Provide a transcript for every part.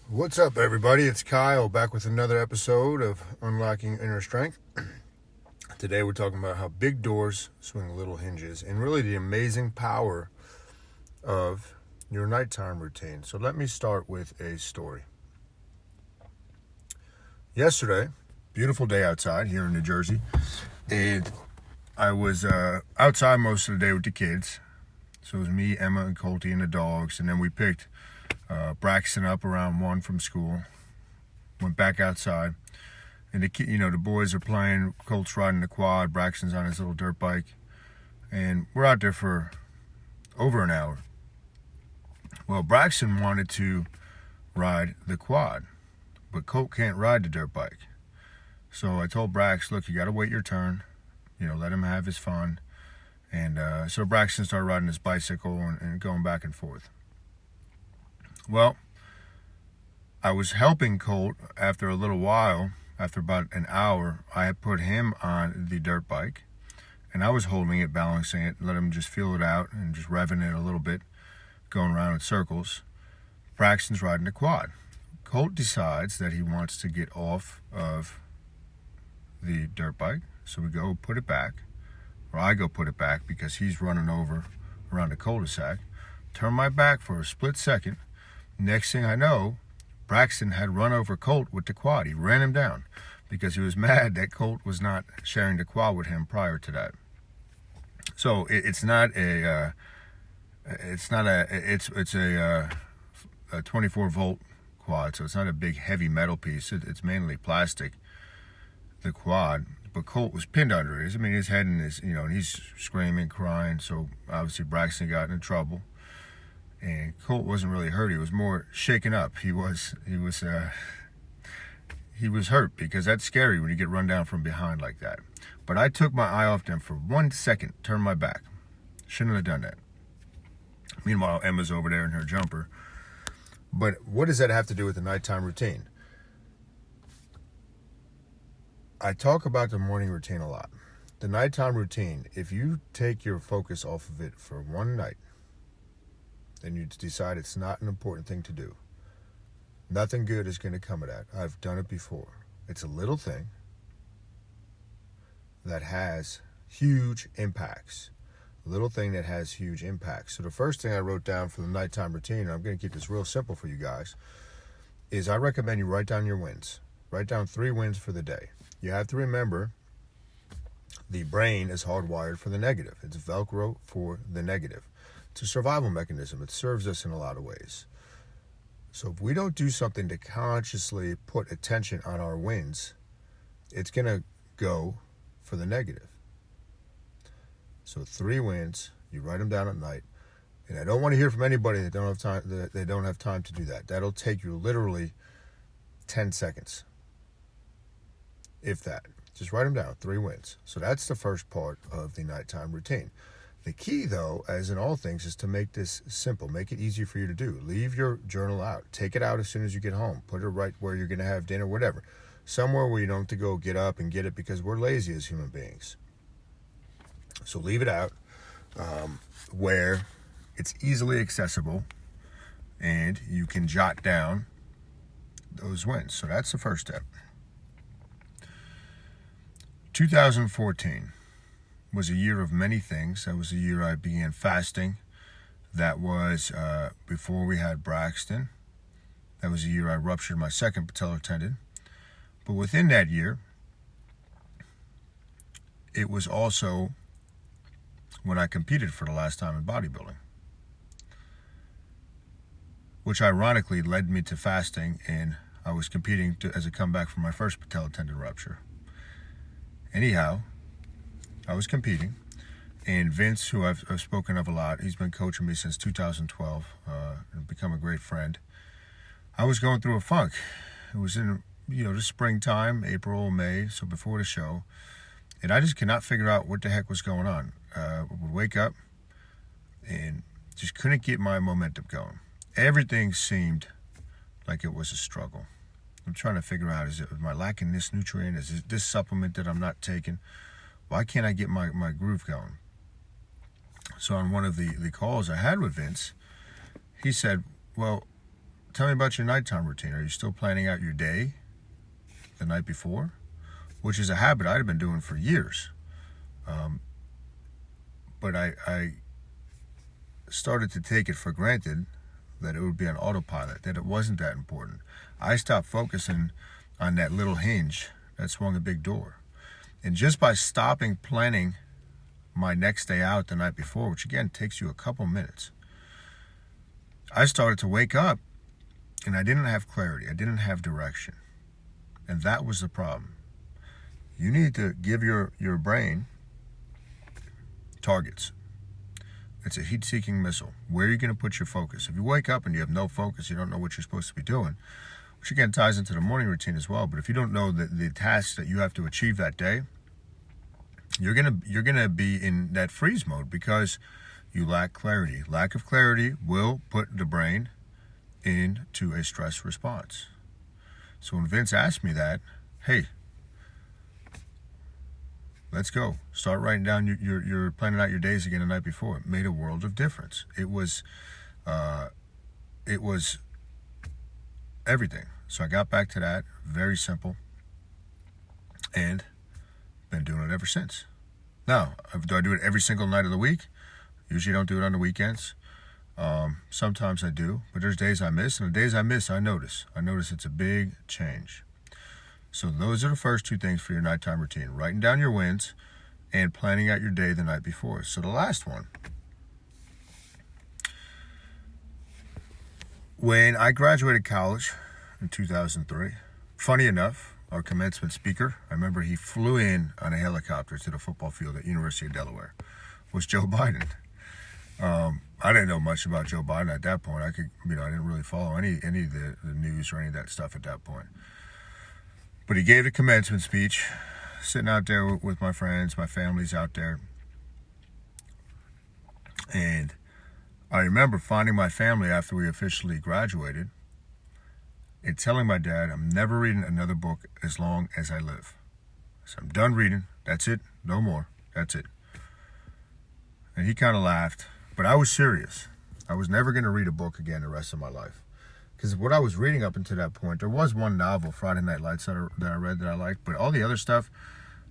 What's up, everybody? It's Kyle back with another episode of Unlocking Inner Strength. Today we're talking about how big doors swing little hinges and really the amazing power of your nighttime routine. So let me start with a story. Yesterday, beautiful day outside here in New Jersey, and I was outside most of the day with the kids. So it was me, Emma, and Colty and the dogs, and then we picked Braxton up around 1 from school, went back outside, and the boys are playing. Colt's riding the quad, Braxton's on his little dirt bike, and we're out there for over an hour. Well, Braxton wanted to ride the quad, but Colt can't ride the dirt bike. So I told Brax, look, you got to wait your turn, let him have his fun. And so Braxton started riding his bicycle and going back and forth. Well, I was helping Colt after a little while. After about an hour, I had put him on the dirt bike, and I was holding it, balancing it, let him just feel it out and just revving it a little bit, going around in circles. Braxton's riding the quad. Colt decides that he wants to get off of the dirt bike, so we go put it back, or I go put it back because he's running over around the cul-de-sac. Turn my back for a split second. Next thing I know, Braxton had run over Colt with the quad. He ran him down because he was mad that Colt was not sharing the quad with him prior to that. So it's a 24 volt quad. So it's not a big heavy metal piece. It's mainly plastic, the quad. But Colt was pinned under it. I mean, his head and and he's screaming, crying. So obviously Braxton got in trouble. And Colt wasn't really hurt. He was more shaken up. He was hurt because that's scary when you get run down from behind like that. But I took my eye off them for 1 second, turned my back. Shouldn't have done that. Meanwhile, Emma's over there in her jumper. But what does that have to do with the nighttime routine? I talk about the morning routine a lot. The nighttime routine, if you take your focus off of it for one night, and you decide it's not an important thing to do, nothing good is going to come of that. I've done it before. It's a little thing that has huge impacts. A little thing that has huge impacts. So the first thing I wrote down for the nighttime routine, and I'm going to keep this real simple for you guys, is I recommend you write down your wins. Write down 3 wins for the day. You have to remember the brain is hardwired for the negative. It's Velcro for the negative. It's a survival mechanism. It serves us in a lot of ways. So if we don't do something to consciously put attention on our wins, it's going to go for the negative. So 3 wins, you write them down at night. And I don't want to hear from anybody that don't have time to do that. That'll take you literally 10 seconds. If that. Just write them down, 3 wins. So that's the first part of the nighttime routine. The key, though, as in all things, is to make this simple. Make it easy for you to do. Leave your journal out. Take it out as soon as you get home. Put it right where you're going to have dinner, whatever. Somewhere where you don't have to go get up and get it because we're lazy as human beings. So leave it out where it's easily accessible and you can jot down those wins. So that's the first step. 2014. Was a year of many things. That was the year I began fasting. That was before we had Braxton. That was the year I ruptured my second patellar tendon. But within that year, it was also when I competed for the last time in bodybuilding, which ironically led me to fasting, and I was competing as a comeback from my first patellar tendon rupture. Anyhow, I was competing, and Vince, who I've spoken of a lot, he's been coaching me since 2012, and become a great friend. I was going through a funk. It was in, the springtime, April, May, so before the show, and I just could not figure out what the heck was going on. I would wake up and just couldn't get my momentum going. Everything seemed like it was a struggle. I'm trying to figure out, am I lacking this nutrient? Is it this supplement that I'm not taking? Why can't I get my groove going? So on one of the calls I had with Vince, he said, well, tell me about your nighttime routine. Are you still planning out your day the night before? Which is a habit I'd have been doing for years. But I started to take it for granted that it would be on autopilot, that it wasn't that important. I stopped focusing on that little hinge that swung a big door. And just by stopping planning my next day out the night before, which again takes you a couple minutes, I started to wake up and I didn't have clarity. I didn't have direction. And that was the problem. You need to give your brain targets. It's a heat-seeking missile. Where are you going to put your focus? If you wake up and you have no focus, you don't know what you're supposed to be doing, which again ties into the morning routine as well. But if you don't know the tasks that you have to achieve that day, you're gonna be in that freeze mode because you lack clarity. Lack of clarity will put the brain into a stress response. So when Vince asked me that, hey, let's go. Start writing down you're planning out your days again the night before. It made a world of difference. It was everything. So I got back to that. Very simple. And been doing it ever since. Now, do I do it every single night of the week? Usually don't do it on the weekends. Sometimes I do, but there's days I miss, and the days I miss, I notice. I notice it's a big change. So those are the first two things for your nighttime routine: writing down your wins and planning out your day the night before. So the last one, when I graduated college in 2003, funny enough, our commencement speaker, I remember he flew in on a helicopter to the football field at University of Delaware, was Joe Biden. I didn't know much about Joe Biden at that point. I didn't really follow any of the news or any of that stuff at that point. But he gave the commencement speech, sitting out there with my friends, my family's out there. And I remember finding my family after we officially graduated and telling my dad, I'm never reading another book as long as I live. So I'm done reading. That's it. No more. That's it. And he kind of laughed. But I was serious. I was never going to read a book again the rest of my life. Because what I was reading up until that point, there was one novel, Friday Night Lights, that I read that I liked. But all the other stuff,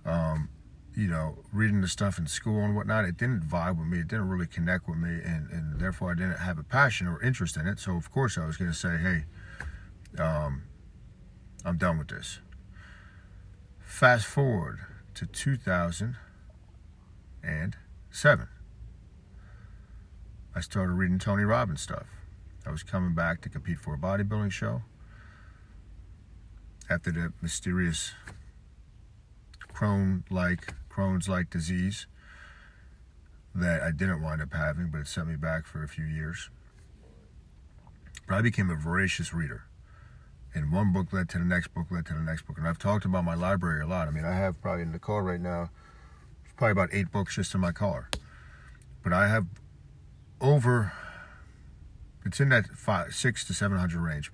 reading the stuff in school and whatnot, it didn't vibe with me. It didn't really connect with me. And therefore, I didn't have a passion or interest in it. So, of course, I was going to say, hey, I'm done with this. Fast forward to 2007. I started reading Tony Robbins stuff. I was coming back to compete for a bodybuilding show after the mysterious Crohn's-like disease that I didn't wind up having, but it set me back for a few years. But I became a voracious reader. And one book led to the next book, led to the next book. And I've talked about my library a lot. I mean, I have probably in the car right now, probably about 8 books just in my car. But I have it's in that 600 to 700 range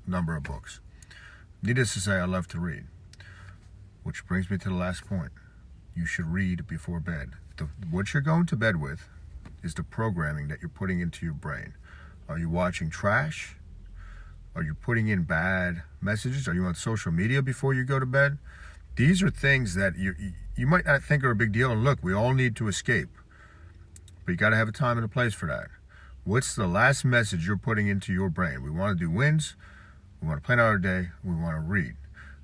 number of books. Needless to say, I love to read. Which brings me to the last point. You should read before bed. What you're going to bed with is the programming that you're putting into your brain. Are you watching trash? Are you putting in bad messages? Are you on social media before you go to bed? These are things that you might not think are a big deal. And look, we all need to escape. But you got to have a time and a place for that. What's the last message you're putting into your brain? We want to do wins. We want to plan out our day. We want to read.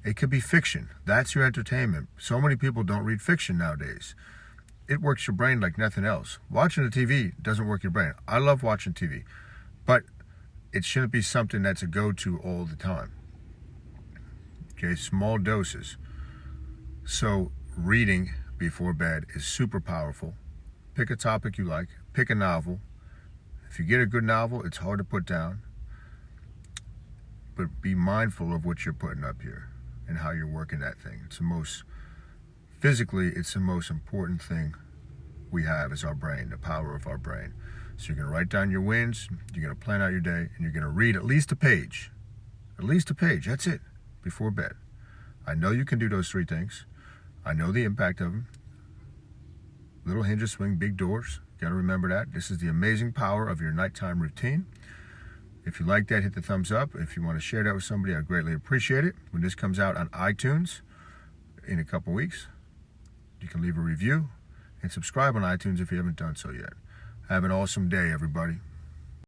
It could be fiction. That's your entertainment. So many people don't read fiction nowadays. It works your brain like nothing else. Watching the TV doesn't work your brain. I love watching TV. But it shouldn't be something that's a go-to all the time. Okay, small doses. So reading before bed is super powerful. Pick a topic you like. Pick a novel. If you get a good novel, it's hard to put down. But be mindful of what you're putting up here and how you're working that thing. It's the most important thing we have is our brain, the power of our brain. So you're going to write down your wins, you're going to plan out your day, and you're going to read at least a page. At least a page, that's it, before bed. I know you can do those 3 things. I know the impact of them. Little hinges swing big doors. Got to remember that. This is the amazing power of your nighttime routine. If you like that, hit the thumbs up. If you want to share that with somebody, I'd greatly appreciate it. When this comes out on iTunes in a couple weeks, you can leave a review and subscribe on iTunes if you haven't done so yet. Have an awesome day, everybody.